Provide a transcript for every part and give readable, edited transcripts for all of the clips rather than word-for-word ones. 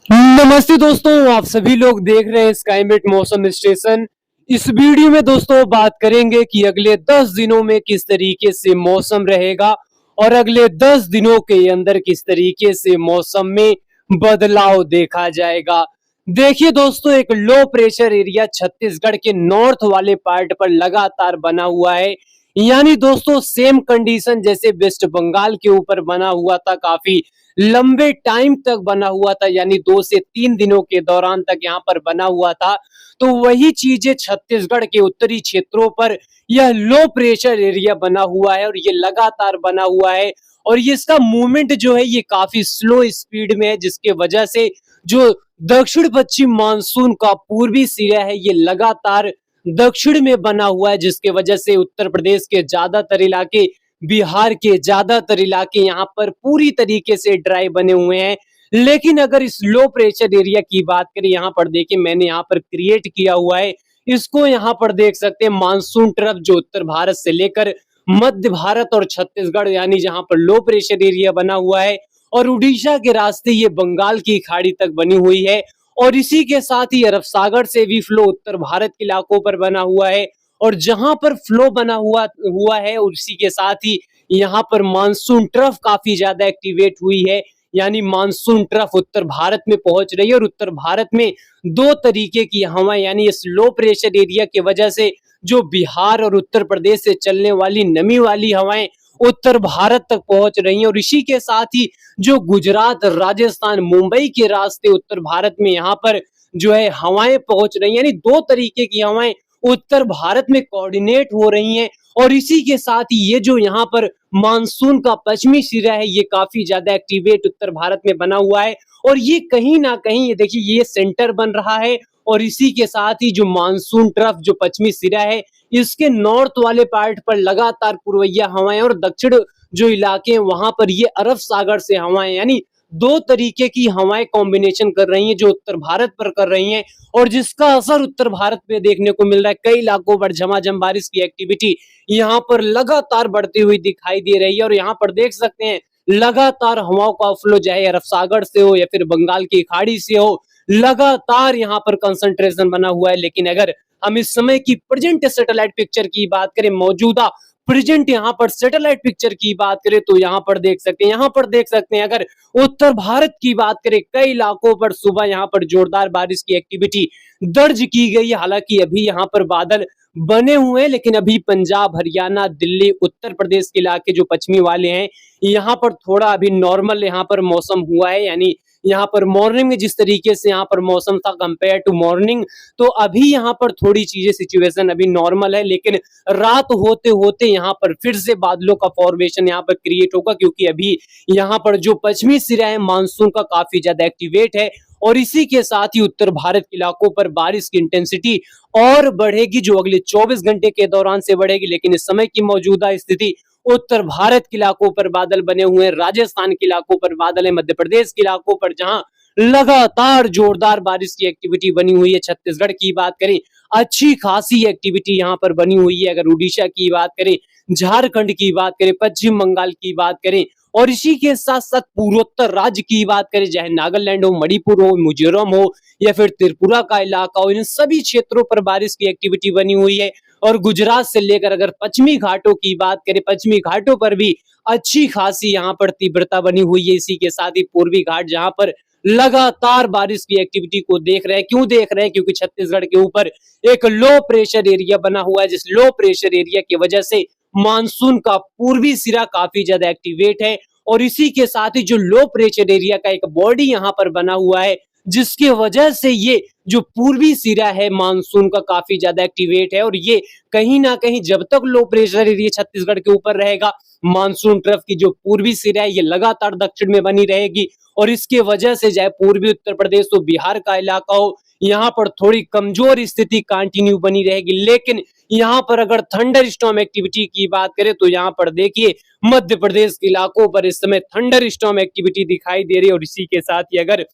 नमस्ते दोस्तों, आप सभी लोग देख रहे हैं स्काईमेट मौसम स्टेशन। इस वीडियो में दोस्तों बात करेंगे कि अगले 10 दिनों में किस तरीके से मौसम रहेगा और अगले 10 दिनों के अंदर किस तरीके से मौसम में बदलाव देखा जाएगा। देखिए दोस्तों, एक लो प्रेशर एरिया छत्तीसगढ़ के नॉर्थ वाले पार्ट पर लगातार बना हुआ है। यानी दोस्तों सेम कंडीशन जैसे वेस्ट बंगाल के ऊपर बना हुआ था, काफी लंबे टाइम तक बना हुआ था, यानी 2 से 3 दिनों के दौरान तक यहाँ पर बना हुआ था। तो वही चीजें छत्तीसगढ़ के उत्तरी क्षेत्रों पर यह लो प्रेशर एरिया बना हुआ है और ये लगातार बना हुआ है। और ये इसका मूवमेंट जो है ये काफी स्लो स्पीड में है, जिसके वजह से जो दक्षिण पश्चिम मानसून का पूर्वी सिरा है ये लगातार दक्षिण में बना हुआ है, जिसके वजह से उत्तर प्रदेश के ज्यादातर इलाके, बिहार के ज्यादातर इलाके यहाँ पर पूरी तरीके से ड्राई बने हुए हैं। लेकिन अगर इस लो प्रेशर एरिया की बात करें, यहाँ पर देखिए मैंने यहाँ पर क्रिएट किया हुआ है, इसको यहाँ पर देख सकते हैं मानसून ट्रफ जो उत्तर भारत से लेकर मध्य भारत और छत्तीसगढ़ यानी जहाँ पर लो प्रेशर एरिया बना हुआ है और उड़ीसा के रास्ते ये बंगाल की खाड़ी तक बनी हुई है। और इसी के साथ ही अरब सागर से भी फ्लो उत्तर भारत के इलाकों पर बना हुआ है। और जहां पर फ्लो बना हुआ हुआ है उसी के साथ ही यहाँ पर मानसून ट्रफ काफी ज्यादा एक्टिवेट हुई है। यानी मानसून ट्रफ उत्तर भारत में पहुंच रही है और उत्तर भारत में दो तरीके की हवा, यानी इस लो प्रेशर एरिया की वजह से जो बिहार और उत्तर प्रदेश से चलने वाली नमी वाली हवाएं उत्तर भारत तक पहुंच रही हैं। और इसी के साथ ही जो गुजरात, राजस्थान, मुंबई के रास्ते उत्तर भारत में यहाँ पर जो है हवाएं पहुंच रही हैं, यानी दो तरीके की हवाएं उत्तर भारत में कोऑर्डिनेट हो रही हैं। और इसी के साथ ही ये जो यहाँ पर मानसून का पश्चिमी सिरा है ये काफी ज्यादा एक्टिवेट उत्तर भारत में बना हुआ है। और ये कहीं ना कहीं ये देखिए ये सेंटर बन रहा है। और इसी के साथ ही जो मानसून ट्रफ जो पश्चिमी सिरा है इसके नॉर्थ वाले पार्ट पर लगातार पूर्वैया हवाएं और दक्षिण जो इलाके हैं वहां पर ये अरब सागर से हवाएं, यानी दो तरीके की हवाएं कॉम्बिनेशन कर रही हैं जो उत्तर भारत पर कर रही हैं। और जिसका असर उत्तर भारत में देखने को मिल रहा है, कई इलाकों पर झमाझम बारिश की एक्टिविटी यहाँ पर लगातार बढ़ती हुई दिखाई दे रही है। और यहाँ पर देख सकते हैं लगातार हवाओं का फ्लो चाहे अरब सागर से हो या फिर बंगाल की खाड़ी से हो, लगातार यहाँ पर कंसंट्रेशन बना हुआ है। लेकिन अगर हम इस समय की प्रेजेंट सैटेलाइट पिक्चर की बात करें, मौजूदा प्रेजेंट यहाँ पर सैटेलाइट पिक्चर की बात करें तो यहाँ पर देख सकते हैं, अगर उत्तर भारत की बात करें कई इलाकों पर सुबह यहाँ पर जोरदार बारिश की एक्टिविटी दर्ज की गई है। हालांकि अभी यहाँ पर बादल बने हुए हैं, लेकिन अभी पंजाब, हरियाणा, दिल्ली, उत्तर प्रदेश के इलाके जो पश्चिमी वाले हैं यहाँ पर थोड़ा अभी नॉर्मल यहाँ पर मौसम हुआ है। यानी यहाँ पर मॉर्निंग में जिस तरीके से यहाँ पर मौसम था कंपेयर टू मॉर्निंग, तो अभी यहाँ पर थोड़ी चीजें सिचुएशन अभी नॉर्मल है। लेकिन रात होते होते यहाँ पर फिर से बादलों का फॉर्मेशन यहाँ पर क्रिएट होगा, क्योंकि अभी यहाँ पर जो पश्चिमी सिरा है मानसून का काफी ज्यादा एक्टिवेट है। और इसी के साथ ही उत्तर भारत के इलाकों पर बारिश की इंटेंसिटी और बढ़ेगी, जो अगले 24 घंटे के दौरान से बढ़ेगी। लेकिन इस समय की मौजूदा स्थिति उत्तर भारत के इलाकों पर बादल बने हुए हैं, राजस्थान के इलाकों पर बादल है, मध्य प्रदेश के इलाकों पर जहां लगातार जोरदार बारिश की एक्टिविटी बनी हुई है। छत्तीसगढ़ की बात करें, अच्छी खासी एक्टिविटी यहाँ पर बनी हुई है। अगर उड़ीसा की बात करें, झारखंड की बात करें, पश्चिम बंगाल की बात करें और इसी के साथ साथ पूर्वोत्तर राज्य की बात करें, चाहे नागालैंड हो, मणिपुर हो, मिजोरम हो या फिर त्रिपुरा का इलाका हो, इन सभी क्षेत्रों पर बारिश की एक्टिविटी बनी हुई है। और गुजरात से लेकर अगर पश्चिमी घाटों की बात करें, पश्चिमी घाटों पर भी अच्छी खासी यहाँ पर तीव्रता बनी हुई है। इसी के साथ ही पूर्वी घाट जहाँ पर लगातार बारिश की एक्टिविटी को देख रहे हैं। क्यों देख रहे हैं? क्योंकि छत्तीसगढ़ के ऊपर एक लो प्रेशर एरिया बना हुआ है, जिस लो प्रेशर एरिया की वजह से मानसून का पूर्वी सिरा काफी ज्यादा एक्टिवेट है। और इसी के साथ ही जो लो प्रेशर एरिया का एक बॉडी यहाँ पर बना हुआ है, जिसके वजह से ये जो पूर्वी सिरा है मानसून का काफी ज्यादा एक्टिवेट है। और ये कहीं ना कहीं जब तक लो प्रेशर एरिया छत्तीसगढ़ के ऊपर रहेगा, मानसून ट्रफ की जो पूर्वी सिरा है ये लगातार दक्षिण में बनी रहेगी। और इसके वजह से चाहे पूर्वी उत्तर प्रदेश हो, बिहार का इलाका हो, यहाँ पर थोड़ी कमजोर स्थिति कंटिन्यू बनी रहेगी। लेकिन यहाँ पर अगर थंडर स्टॉर्म एक्टिविटी की बात करें तो यहाँ पर देखिए मध्य प्रदेश के इलाकों पर इस समय थंडर स्टॉर्म एक्टिविटी दिखाई दे रही है। और इसी के साथ ही अगर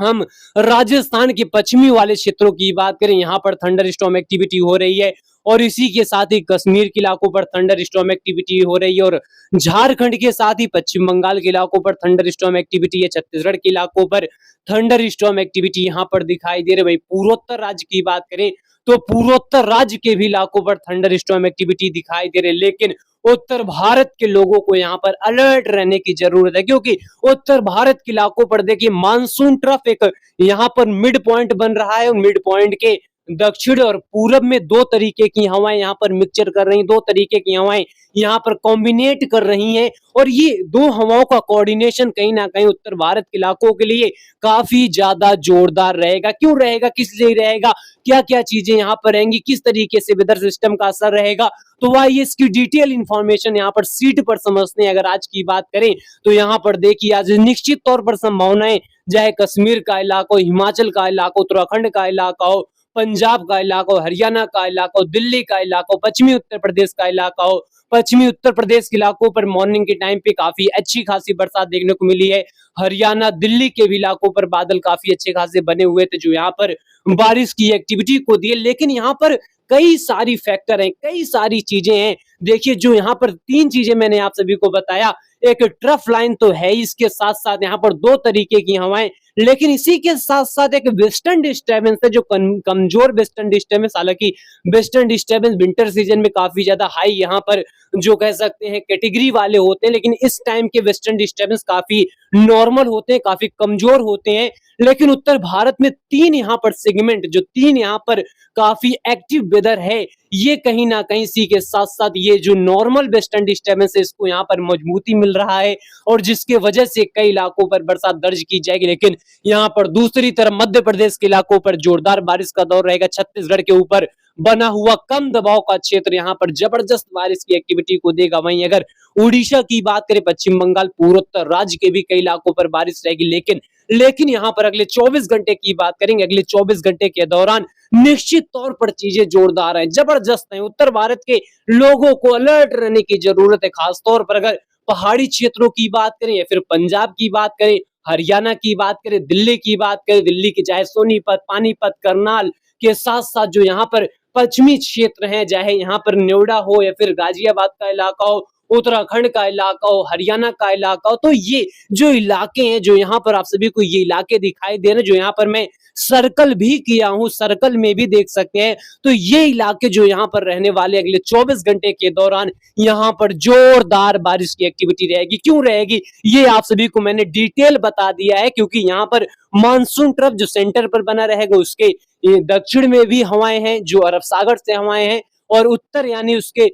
हम राजस्थान के पश्चिमी वाले क्षेत्रों की बात करें, यहाँ पर थंडर स्टॉर्म एक्टिविटी हो रही है। और इसी के साथ ही कश्मीर के इलाकों पर थंडर स्टॉर्म एक्टिविटी हो रही है और झारखंड के साथ ही पश्चिम बंगाल के इलाकों पर थंडर स्टॉर्म एक्टिविटी है, छत्तीसगढ़ के इलाकों पर थंडर स्टॉर्म एक्टिविटी यहाँ पर दिखाई दे रही है। वही पूर्वोत्तर राज्य की बात करें तो पूर्वोत्तर राज्य के भी इलाकों पर थंडर स्टॉर्म एक्टिविटी दिखाई दे रही है, लेकिन उत्तर भारत के लोगों को यहाँ पर अलर्ट रहने की जरूरत है, क्योंकि उत्तर भारत के इलाकों पर देखिए मानसून ट्रफ एक यहाँ पर मिड पॉइंट बन रहा है। मिड पॉइंट के दक्षिण और पूरब में दो तरीके की हवाएं यहाँ पर मिक्सचर कर रही, दो तरीके की हवाएं यहाँ पर कॉम्बिनेट कर रही हैं और ये दो हवाओं का कोऑर्डिनेशन कहीं ना कहीं उत्तर भारत के इलाकों के लिए काफी ज्यादा जोरदार रहेगा। क्यों रहेगा, किस लिए रहेगा, क्या क्या चीजें यहाँ पर रहेंगी, किस तरीके से वेदर सिस्टम का असर रहेगा, तो वह इसकी डिटेल इंफॉर्मेशन यहाँ पर सीट पर समझते हैं। अगर आज की बात करें तो यहाँ पर देखिए आज निश्चित तौर पर संभावनाएं, चाहे कश्मीर का इलाका हो, हिमाचल का इलाका, उत्तराखंड का इलाका हो, पंजाब का इलाका हो, हरियाणा का इलाका हो, दिल्ली का इलाका हो, पश्चिमी उत्तर प्रदेश का इलाका हो, पश्चिमी उत्तर प्रदेश के इलाकों पर मॉर्निंग के टाइम पे काफी अच्छी खासी बरसात देखने को मिली है। हरियाणा दिल्ली के भी इलाकों पर बादल काफी अच्छे खासे बने हुए थे जो यहाँ पर बारिश की एक्टिविटी को दिए, लेकिन यहाँ पर कई सारी फैक्टर हैं, कई सारी चीजें हैं। देखिए जो यहाँ पर तीन चीजें मैंने आप सभी को बताया, एक ट्रफ लाइन तो है, इसके साथ साथ यहाँ पर दो तरीके की हवाएं, लेकिन इसी के साथ साथ एक वेस्टर्न डिस्टर्बेंस है जो कमजोर वेस्टर्न डिस्टर्बेंस, हालांकि वेस्टर्न डिस्टर्बेंस विंटर सीजन में काफी ज्यादा हाई यहाँ पर जो कह सकते हैं कैटेगरी वाले होते हैं, लेकिन इस टाइम के वेस्टर्न डिस्टर्बेंस काफी नॉर्मल होते हैं, काफी कमजोर होते हैं। लेकिन उत्तर भारत में तीन यहाँ पर सेगमेंट, जो तीन यहाँ पर काफी एक्टिव वेदर है, ये कहीं ना कहीं इसी के साथ साथ ये जो नॉर्मल वेस्टर्न डिस्टर्बेंस है इसको यहाँ पर मजबूती मिल रहा है और जिसके वजह से कई इलाकों पर बरसात दर्ज की जाएगी। लेकिन यहाँ पर दूसरी तरफ मध्य प्रदेश के इलाकों पर जोरदार बारिश का दौर रहेगा। छत्तीसगढ़ के ऊपर बना हुआ कम दबाव का क्षेत्र यहाँ पर जबरदस्त बारिश की एक्टिविटी को देगा। वहीं अगर उड़ीसा की बात करें, पश्चिम बंगाल, पूर्वोत्तर राज्य के भी कई इलाकों पर बारिश रहेगी। लेकिन यहाँ पर अगले 24 घंटे की बात करेंगे, अगले 24 घंटे के दौरान निश्चित तौर पर चीजें जोरदार हैं, जबरदस्त हैं। उत्तर भारत के लोगों को अलर्ट रहने की जरूरत है, खासतौर पर अगर पहाड़ी क्षेत्रों की बात करें या फिर पंजाब की बात करें, हरियाणा की बात करें, दिल्ली की बात करें, दिल्ली की चाहे सोनीपत, पानीपत, करनाल के साथ साथ जो यहाँ पर पश्चिमी क्षेत्र हैं, चाहे यहाँ पर नोएडा हो या फिर गाजियाबाद का इलाका हो, उत्तराखंड का इलाका हो, हरियाणा का इलाका हो, तो ये जो इलाके हैं, जो यहाँ पर आप सभी को ये इलाके दिखाई दे रहे हैं, जो यहाँ पर मैं सर्कल भी किया हूं, सर्कल में भी देख सकते हैं, तो ये इलाके जो यहाँ पर रहने वाले अगले 24 घंटे के दौरान यहाँ पर जोरदार बारिश की एक्टिविटी रहेगी। क्यों रहेगी ये आप सभी को मैंने डिटेल बता दिया है, क्योंकि यहाँ पर मानसून ट्रफ जो सेंटर पर बना रहेगा उसके दक्षिण में भी हवाएं हैं जो अरब सागर से हवाएं हैं और उत्तर यानी उसके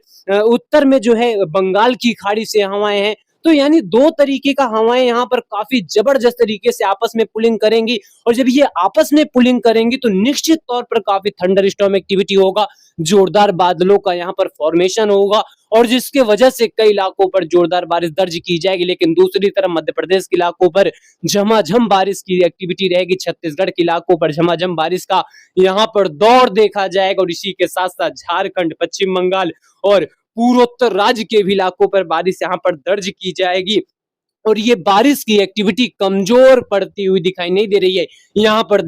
उत्तर में जो है बंगाल की खाड़ी से हवाएं हैं। तो यानी दो तरीके का हवाएं यहाँ पर काफी जबरदस्त तरीके से आपस में पुलिंग करेंगी और जब ये आपस में पुलिंग करेंगी तो निश्चित तौर पर काफी थंडर स्टॉर्म एक्टिविटी होगा, जोरदार बादलों का यहाँ पर फॉर्मेशन होगा और जिसके वजह से कई इलाकों पर जोरदार बारिश दर्ज की जाएगी। लेकिन दूसरी तरफ मध्य प्रदेश के इलाकों पर झमाझम बारिश की एक्टिविटी रहेगी, छत्तीसगढ़ के इलाकों पर झमाझम बारिश का यहाँ पर दौर देखा जाएगा और इसी के साथ साथ झारखंड, पश्चिम बंगाल और पूर्वोत्तर राज्य के भी इलाकों पर बारिश यहाँ पर दर्ज की जाएगी और ये बारिश की एक्टिविटी कमजोर पड़ती हुई दिखाई नहीं दे रही है। यहाँ पर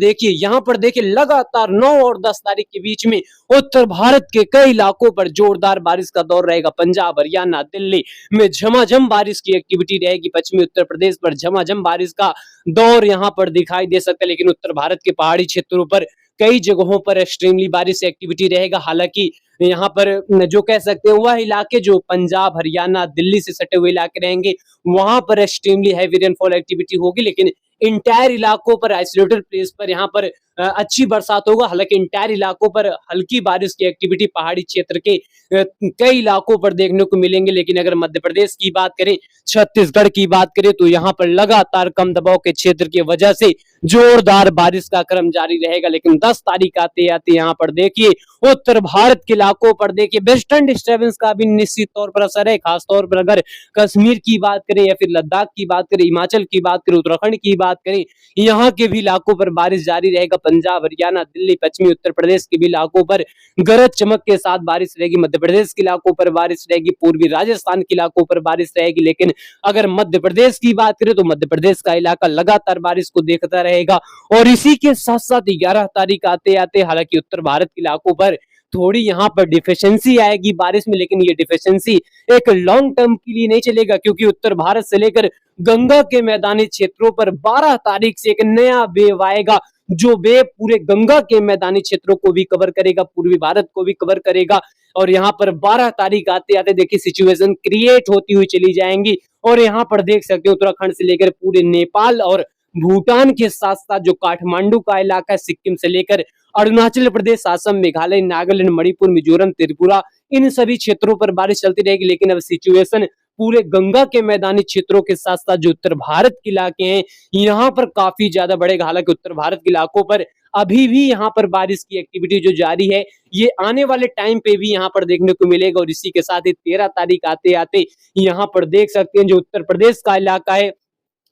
देखिए लगातार 9 और 10 तारीख के बीच में उत्तर भारत के कई इलाकों पर जोरदार बारिश का दौर रहेगा। पंजाब, हरियाणा, दिल्ली में झमाझम बारिश की एक्टिविटी रहेगी। पश्चिमी उत्तर प्रदेश पर झमाझम बारिश का दौर यहाँ पर दिखाई दे सकता है, लेकिन उत्तर भारत के पहाड़ी क्षेत्रों पर कई जगहों पर एक्सट्रीमली बारिश एक्टिविटी रहेगा। हालांकि यहाँ पर जो कह सकते हैं वह इलाके जो पंजाब, हरियाणा, दिल्ली से सटे हुए इलाके रहेंगे वहां पर एक्सट्रीमली हैवी रेनफॉल एक्टिविटी होगी, लेकिन इंटायर इलाकों पर आइसोलेटेड प्लेस पर यहाँ पर अच्छी बरसात होगा। हालांकि इंटायर इलाकों पर हल्की बारिश की एक्टिविटी पहाड़ी क्षेत्र के कई इलाकों पर देखने को मिलेंगे। लेकिन अगर मध्य प्रदेश की बात करें, छत्तीसगढ़ की बात करें तो यहाँ पर लगातार कम दबाव के क्षेत्र की वजह से जोरदार बारिश का क्रम जारी रहेगा। लेकिन 10 तारीख आते आते यहाँ पर देखिए उत्तर भारत के इलाकों पर देखिए वेस्टर्न डिस्टर्बेंस का भी निश्चित तौर पर असर है। खासतौर पर अगर कश्मीर की बात करें या फिर लद्दाख की बात करें, हिमाचल की बात करें, उत्तराखंड की बात करें, यहाँ के भी इलाकों पर बारिश जारी रहेगा। पंजाब, हरियाणा, दिल्ली, पश्चिमी उत्तर प्रदेश के भी इलाकों पर गरज चमक के साथ बारिश रहेगी। मध्य प्रदेश के इलाकों पर बारिश रहेगी, पूर्वी राजस्थान के इलाकों पर बारिश रहेगी। लेकिन अगर मध्य प्रदेश की बात करें तो मध्य प्रदेश का इलाका लगातार बारिश को देखता रहेगा और इसी के साथ साथ 11 तारीख आते आते हालांकि उत्तर भारत के इलाकों पर थोड़ी यहाँ पर डिफिशियंसी आएगी बारिश में, लेकिन ये डिफिशियंसी एक लॉन्ग टर्म के लिए नहीं चलेगा, क्योंकि उत्तर भारत से लेकर गंगा के मैदानी क्षेत्रों पर 12 तारीख से एक नया वेव आएगा, जो वेव पूरे गंगा के मैदानी क्षेत्रों को भी कवर करेगा, पूर्वी भारत को भी कवर करेगा। और यहाँ पर 12 तारीख आते आते देखिए सिचुएशन क्रिएट होती हुई चली जाएंगी। और यहाँ पर देख सकते हो उत्तराखंड से लेकर पूरे नेपाल और भूटान के साथ साथ जो काठमांडू का इलाका है, सिक्किम से लेकर अरुणाचल प्रदेश, असम, मेघालय, नागालैंड, मणिपुर, मिजोरम, त्रिपुरा, इन सभी क्षेत्रों पर बारिश चलती रहेगी। लेकिन अब सिचुएशन पूरे गंगा के मैदानी क्षेत्रों के साथ साथ जो उत्तर भारत के इलाके हैं यहाँ पर काफी ज्यादा बढ़ेगा। हालांकि उत्तर भारत के इलाकों पर अभी भी यहाँ पर बारिश की एक्टिविटी जो जारी है, ये आने वाले टाइम पे भी यहाँ पर देखने को मिलेगा। और इसी के साथ ही 13 तारीख आते आते यहाँ पर देख सकते हैं जो उत्तर प्रदेश का इलाका है,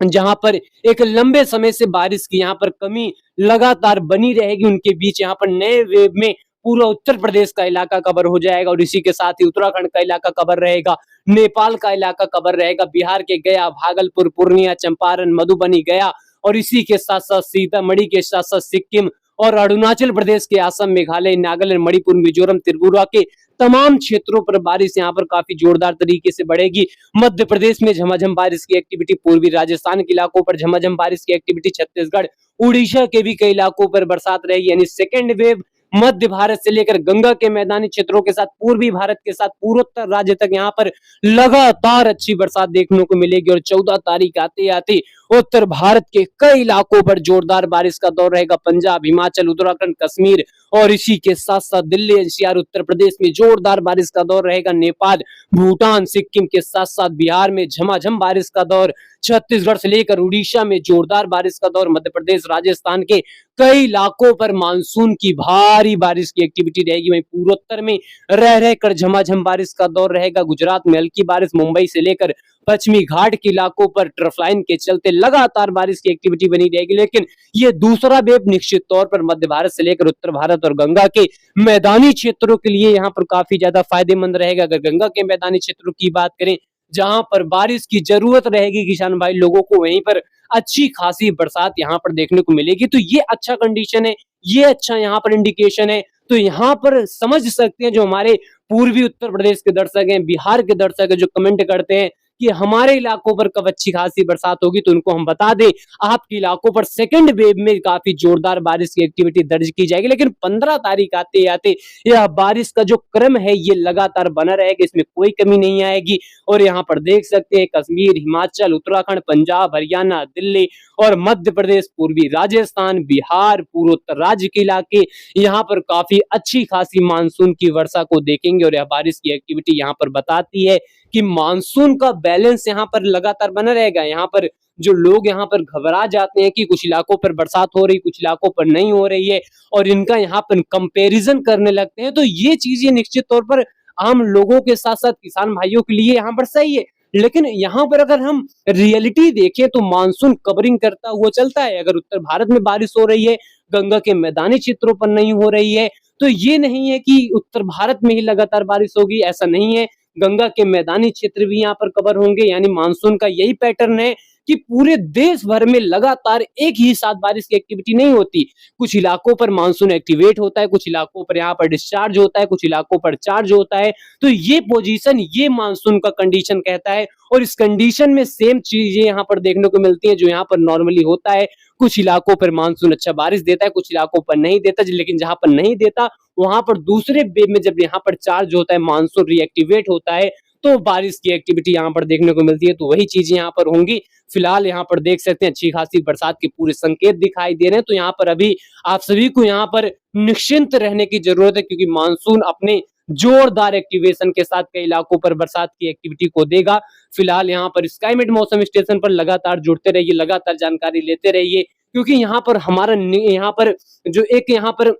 जहां पर एक लंबे समय से बारिश की यहाँ पर कमी लगातार बनी रहेगी, उनके बीच यहाँ पर नए वेव में पूरा उत्तर प्रदेश का इलाका कवर हो जाएगा। और इसी के साथ ही उत्तराखंड का इलाका कवर रहेगा, नेपाल का इलाका कवर रहेगा, बिहार के गया, भागलपुर, पूर्णिया, चंपारण, मधुबनी, गया, और इसी के साथ साथ सीतामढ़ी के साथ साथ सिक्किम और अरुणाचल प्रदेश के असम, मेघालय, नागालैंड, मणिपुर, मिजोरम, त्रिपुरा के तमाम क्षेत्रों पर बारिश यहाँ पर काफी जोरदार तरीके से बढ़ेगी। मध्य प्रदेश में झमाझम बारिश की एक्टिविटी, पूर्वी राजस्थान के इलाकों पर झमाझम बारिश की एक्टिविटी, छत्तीसगढ़, उड़ीसा के भी कई इलाकों पर बरसात रहेगी। यानी सेकेंड वेव मध्य भारत से लेकर गंगा के मैदानी क्षेत्रों के साथ पूर्वी भारत के साथ पूर्वोत्तर राज्य तक यहाँ पर लगातार अच्छी बरसात देखने को मिलेगी। और 14 तारीख आते आते उत्तर भारत के कई इलाकों पर जोरदार बारिश का दौर रहेगा, पंजाब, हिमाचल, उत्तराखंड, कश्मीर, और इसी के साथ साथ दिल्ली, एनसीआर, उत्तर प्रदेश में जोरदार बारिश का दौर रहेगा, नेपाल, भूटान, सिक्किम के साथ साथ बिहार में झमाझम बारिश का दौर, छत्तीसगढ़ से लेकर उड़ीसा में जोरदार बारिश का दौर, मध्य प्रदेश, राजस्थान के कई इलाकों पर मानसून की भारी बारिश की एक्टिविटी रहेगी। वहीं पूर्वोत्तर में रह रहकर झमाझम बारिश का दौर रहेगा, गुजरात में हल्की बारिश, मुंबई से लेकर पश्चिमी घाट के इलाकों पर ट्रफ लाइन के चलते लगातार बारिश की एक्टिविटी बनी रहेगी। लेकिन ये दूसरा वेव निश्चित तौर पर मध्य भारत से लेकर उत्तर भारत और गंगा के मैदानी क्षेत्रों के लिए यहाँ पर काफी ज्यादा फायदेमंद रहेगा। अगर गंगा के मैदानी क्षेत्रों की बात करें जहां पर बारिश की जरूरत रहेगी किसान भाई लोगों को, वहीं पर अच्छी खासी बरसात यहाँ पर देखने को मिलेगी। तो ये अच्छा कंडीशन है, ये अच्छा यहाँ पर इंडिकेशन है। तो यहाँ पर समझ सकते हैं जो हमारे पूर्वी उत्तर प्रदेश के दर्शक हैं, बिहार के दर्शक हैं, जो कमेंट करते हैं कि हमारे इलाकों पर कब अच्छी खासी बरसात होगी, तो उनको हम बता दें आपके इलाकों पर सेकंड वेव में काफी जोरदार बारिश की एक्टिविटी दर्ज की जाएगी। लेकिन 15 तारीख आते आते यह बारिश का जो क्रम है ये लगातार बना रहेगा, इसमें कोई कमी नहीं आएगी। और यहाँ पर देख सकते हैं कश्मीर, हिमाचल, उत्तराखंड, पंजाब, हरियाणा, दिल्ली और मध्य प्रदेश, पूर्वी राजस्थान, बिहार, पूर्वोत्तर राज्य के इलाके यहाँ पर काफी अच्छी खासी मानसून की वर्षा को देखेंगे। और यह बारिश की एक्टिविटी यहाँ पर बताती है कि मानसून का बैलेंस यहाँ पर लगातार बना रहेगा। यहाँ पर जो लोग यहाँ पर घबरा जाते हैं कि कुछ इलाकों पर बरसात हो रही, कुछ इलाकों पर नहीं हो रही है, और इनका यहाँ पर कंपैरिजन करने लगते हैं, तो ये चीजें निश्चित तौर पर आम लोगों के साथ साथ किसान भाइयों के लिए यहाँ पर सही है। लेकिन यहाँ पर अगर हम रियलिटी देखें तो मानसून कवरिंग करता हुआ चलता है। अगर उत्तर भारत में बारिश हो रही है, गंगा के मैदानी क्षेत्रों पर नहीं हो रही है, तो ये नहीं है कि उत्तर भारत में ही लगातार बारिश होगी, ऐसा नहीं है। गंगा के मैदानी क्षेत्र भी यहाँ पर कवर होंगे। यानी मानसून का यही पैटर्न है कि पूरे देश भर में लगातार एक ही साथ बारिश की एक्टिविटी नहीं होती। कुछ इलाकों पर मानसून एक्टिवेट होता है, कुछ इलाकों पर यहाँ पर डिस्चार्ज होता है, कुछ इलाकों पर चार्ज होता है। तो ये पोजीशन ये मानसून का कंडीशन कहता है। और इस कंडीशन में सेम चीजें यहाँ पर देखने को मिलती है जो यहाँ पर नॉर्मली होता है। कुछ इलाकों पर मानसून अच्छा बारिश देता है, कुछ इलाकों पर नहीं देता, लेकिन जहां पर नहीं देता वहां पर दूसरे वेव में जब यहाँ पर चार्ज होता है, मानसून रिएक्टिवेट होता है, तो बारिश की एक्टिविटी यहाँ पर देखने को मिलती है। तो वही चीजें यहाँ पर होंगी। फिलहाल यहाँ पर देख सकते हैं अच्छी खासी बरसात के पूरे संकेत दिखाई दे रहे हैं। तो यहाँ पर अभी आप सभी को यहाँ पर निश्चिंत रहने की जरूरत है, क्योंकि मानसून अपने जोरदार एक्टिवेशन के साथ कई इलाकों पर बरसात की एक्टिविटी को देगा। फिलहाल यहाँ पर स्काईमेट मौसम स्टेशन पर लगातार जुड़ते रहिए, लगातार जानकारी लेते रहिए, क्योंकि यहाँ पर हमारा यहाँ पर जो एक यहाँ पर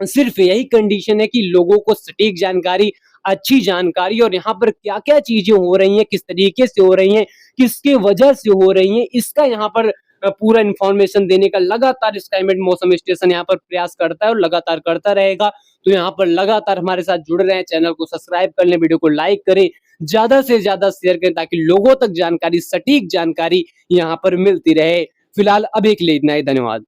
सिर्फ यही कंडीशन है कि लोगों को सटीक जानकारी, अच्छी जानकारी और यहाँ पर क्या क्या चीजें हो रही हैं, किस तरीके से हो रही हैं, किसके वजह से हो रही हैं, इसका यहाँ पर पूरा इंफॉर्मेशन देने का लगातार स्काईमेट मौसम स्टेशन यहाँ पर प्रयास करता है और लगातार करता रहेगा। तो यहाँ पर लगातार हमारे साथ जुड़ रहे हैं। चैनल को सब्सक्राइब कर लें, वीडियो को लाइक करें, ज्यादा से ज्यादा शेयर करें, ताकि लोगों तक जानकारी, सटीक जानकारी यहाँ पर मिलती रहे। फिलहाल अभी के लिए इतना ही, धन्यवाद।